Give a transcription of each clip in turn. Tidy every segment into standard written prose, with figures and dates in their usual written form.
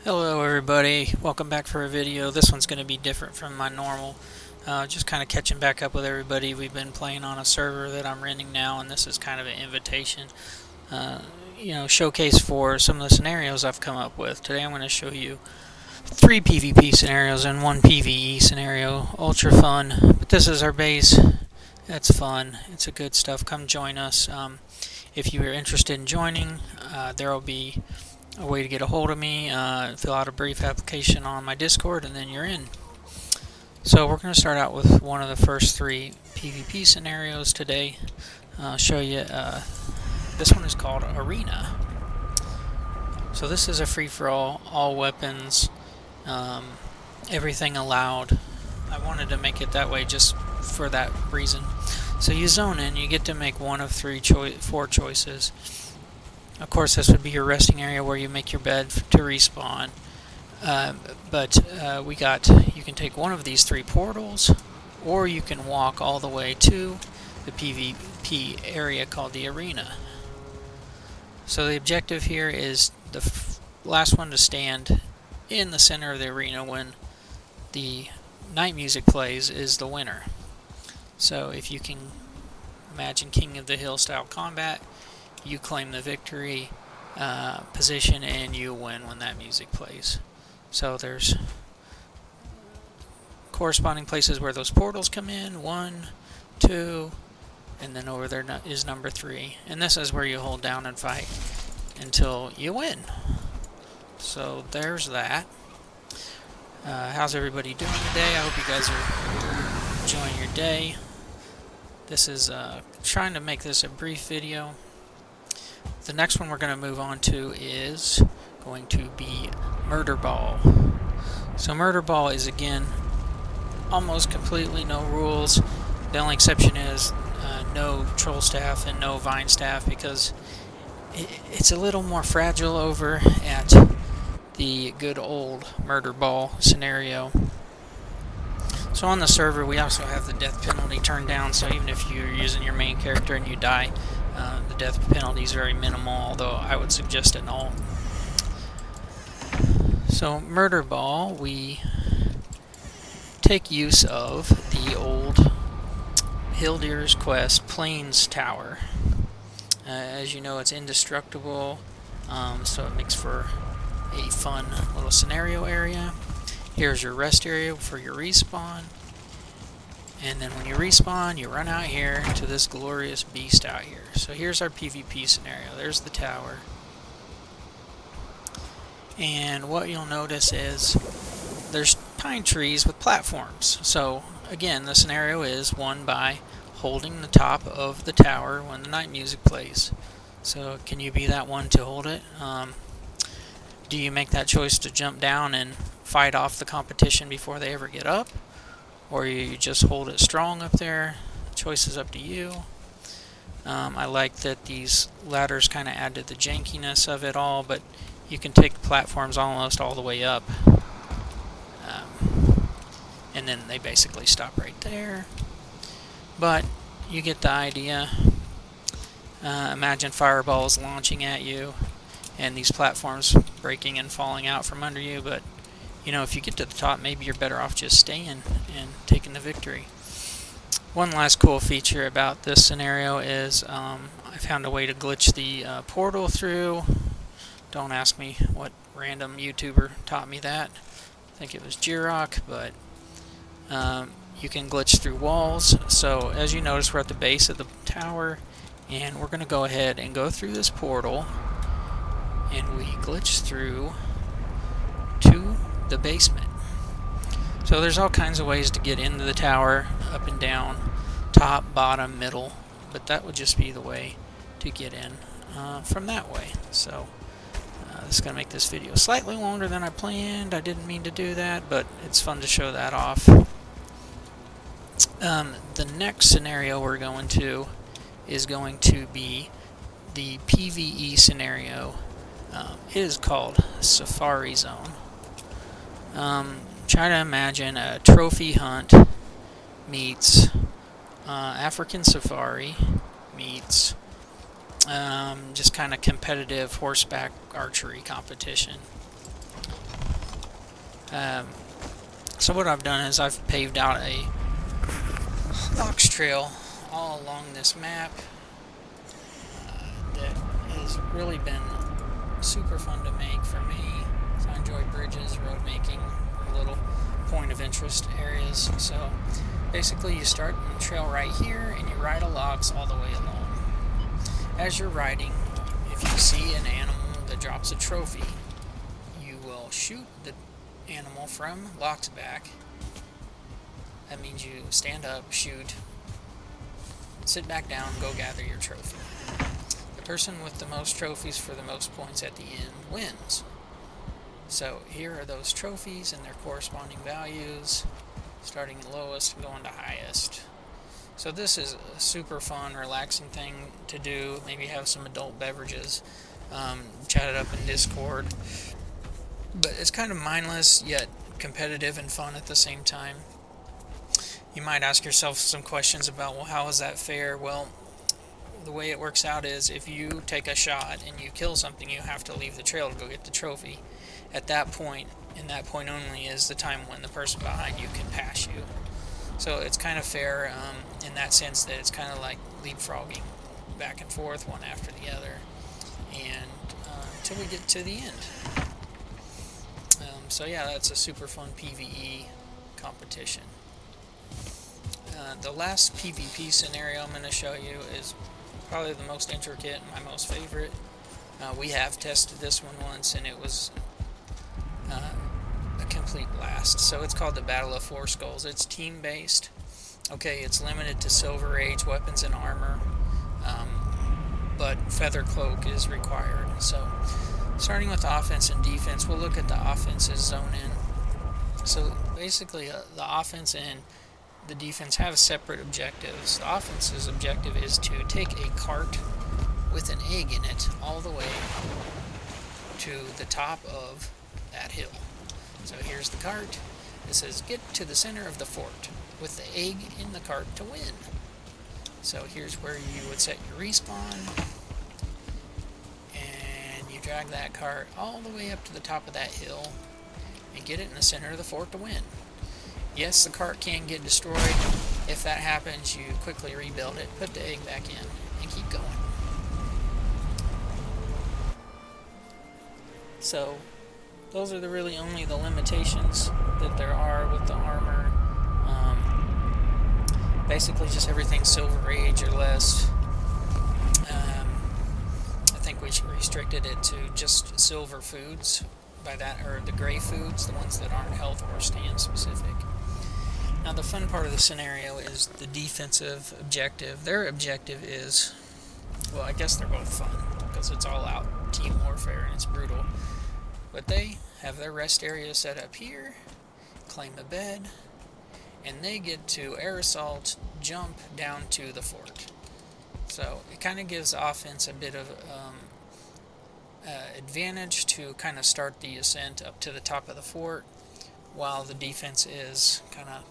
Hello everybody, welcome back for a video. This one's going to be different from my normal. Just kind of catching back up with everybody. We've been playing on a server that I'm renting now, and this is kind of an invitation, showcase for some of the scenarios I've come up with. Today I'm going to show you 3 PvP scenarios and 1 PvE scenario. Ultra fun, but this is our base. It's fun. It's a good stuff. Come join us. If you are interested in joining, there will be a way to get a hold of me. Fill out a brief application on my Discord, and then you're in. So we're going to start out with one of the first 3 PvP scenarios today. I'll show you. This one is called Arena. So this is a free-for-all, all weapons, everything allowed. I wanted to make it that way just for that reason. So you zone in, you get to make one of 4 choices. Of course, this would be your resting area where you make your bed to respawn. You can take one of these 3 portals, or you can walk all the way to the PvP area called the Arena. So the objective here is the last one to stand in the center of the arena when the night music plays is the winner. So if you can imagine King of the Hill style combat, you claim the victory position and you win when that music plays. So there's corresponding places where those portals come in, 1, 2, and then over there is number 3. And this is where you hold down and fight until you win. So there's that. How's everybody doing today? I hope you guys are enjoying your day. This is trying to make this a brief video. The next one we're going to move on to is going to be Murder Ball. So Murder Ball is, again, almost completely no rules. The only exception is no troll staff and no vine staff, because it's a little more fragile over at the good old Murder Ball scenario. So on the server we also have the death penalty turned down, so even if you're using your main character and you die, the death penalty is very minimal, although I would suggest it all. So Murder Ball, we take use of the old Hildir's Quest Plains Tower. As you know, it's indestructible, so it makes for a fun little scenario area. Here's your rest area for your respawn. And then when you respawn, you run out here to this glorious beast out here. So here's our PvP scenario. There's the tower. And what you'll notice is there's pine trees with platforms. So again, the scenario is won by holding the top of the tower when the night music plays. So can you be that one to hold it? Do you make that choice to jump down and fight off the competition before they ever get up? Or you just hold it strong up there? The choice is up to you. I like that these ladders kind of add to the jankiness of it all, but you can take the platforms almost all the way up. And then they basically stop right there. But you get the idea. Imagine fireballs launching at you and these platforms breaking and falling out from under you, but you know, if you get to the top, maybe you're better off just staying and taking the victory. One last cool feature about this scenario is I found a way to glitch the portal through. Don't ask me what random YouTuber taught me that. I think it was Jirok, but you can glitch through walls. So as you notice, we're at the base of the tower, and we're going to go ahead and go through this portal, and we glitch through to the basement. So there's all kinds of ways to get into the tower, up and down, top, bottom, middle, but that would just be the way to get in from that way. So this is going to make this video slightly longer than I planned. I didn't mean to do that, but it's fun to show that off. The next scenario we're going to is going to be the PvE scenario. It is called Safari Zone. Try to imagine a trophy hunt meets African safari meets just kind of competitive horseback archery competition. So what I've done is I've paved out a box trail all along this map that has really been super fun to make for me. So I enjoy bridges, road making, little point of interest areas. So basically you start the trail right here and you ride a logs all the way along. As you're riding, if you see an animal that drops a trophy, you will shoot the animal from lock's back. That means you stand up, shoot, sit back down, go gather your trophy. The person with the most trophies for the most points at the end wins. So here are those trophies and their corresponding values, starting at lowest and going to highest. So this is a super fun, relaxing thing to do. Maybe have some adult beverages, chat it up in Discord. But it's kind of mindless, yet competitive and fun at the same time. You might ask yourself some questions about, well, how is that fair? Well, the way it works out is if you take a shot and you kill something, you have to leave the trail to go get the trophy. At that point, and that point only, is the time when the person behind you can pass you. So it's kind of fair in that sense that it's kind of like leapfrogging back and forth, one after the other, and until we get to the end. So yeah, that's a super fun PvE competition. The last PvP scenario I'm going to show you is probably the most intricate and my most favorite. We have tested this one once and it was a complete blast. So it's called the Battle of Four Skulls. It's team based. Okay, it's limited to Silver Age weapons and armor, but Feather Cloak is required. So starting with offense and defense, we'll look at the offense's zone in. So basically the offense and the defense have separate objectives. The offense's objective is to take a cart with an egg in it all the way to the top of that hill. So here's the cart. It says get to the center of the fort with the egg in the cart to win. So here's where you would set your respawn, and you drag that cart all the way up to the top of that hill and get it in the center of the fort to win. Yes, the cart can get destroyed. If that happens, you quickly rebuild it, put the egg back in, and keep going. So those are really only the limitations that there are with the armor. Basically just everything Silver Age or less. I think we restricted it to just silver foods by that, or the gray foods, the ones that aren't health or stand specific. Now the fun part of the scenario is the defensive objective. Their objective is, well, I guess they're both fun because it's all out team warfare and it's brutal. But they have their rest area set up here, claim a bed, and they get to air assault, jump down to the fort. So it kind of gives the offense a bit of advantage to kind of start the ascent up to the top of the fort, while the defense is kind of,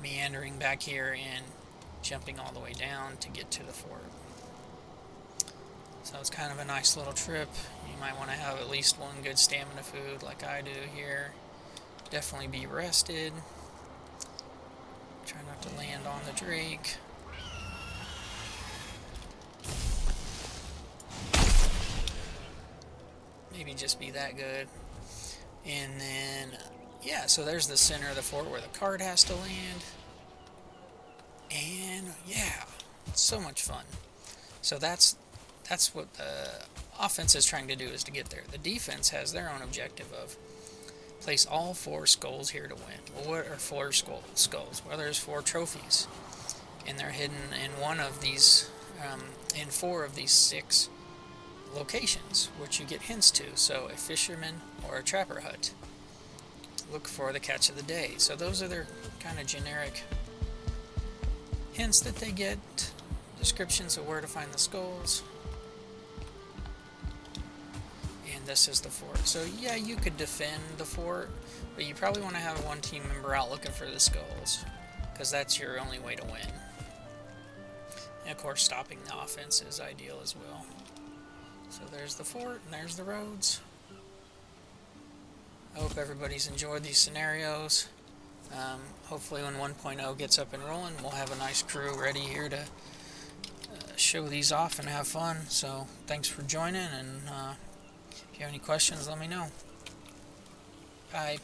meandering back here and jumping all the way down to get to the fort. So it's kind of a nice little trip. You might want to have at least one good stamina food like I do here. Definitely be rested. Try not to land on the Drake. Maybe just be that good. And then, yeah, so there's the center of the fort where the cart has to land. And, yeah, it's so much fun. So that's what the offense is trying to do, is to get there. The defense has their own objective of place all 4 skulls here to win. Well, what are 4 skulls? Well, there's 4 trophies. And they're hidden in one of these, in 4 of these 6 locations, which you get hints to. So a fisherman or a trapper hut. Look for the catch of the day. So those are their kind of generic hints that they get. Descriptions of where to find the skulls. And this is the fort. So yeah, you could defend the fort, but you probably want to have one team member out looking for the skulls, because that's your only way to win. And of course, stopping the offense is ideal as well. So there's the fort, and there's the roads. I hope everybody's enjoyed these scenarios. Hopefully when 1.0 gets up and rolling, we'll have a nice crew ready here to show these off and have fun. So thanks for joining, and if you have any questions, let me know. Bye.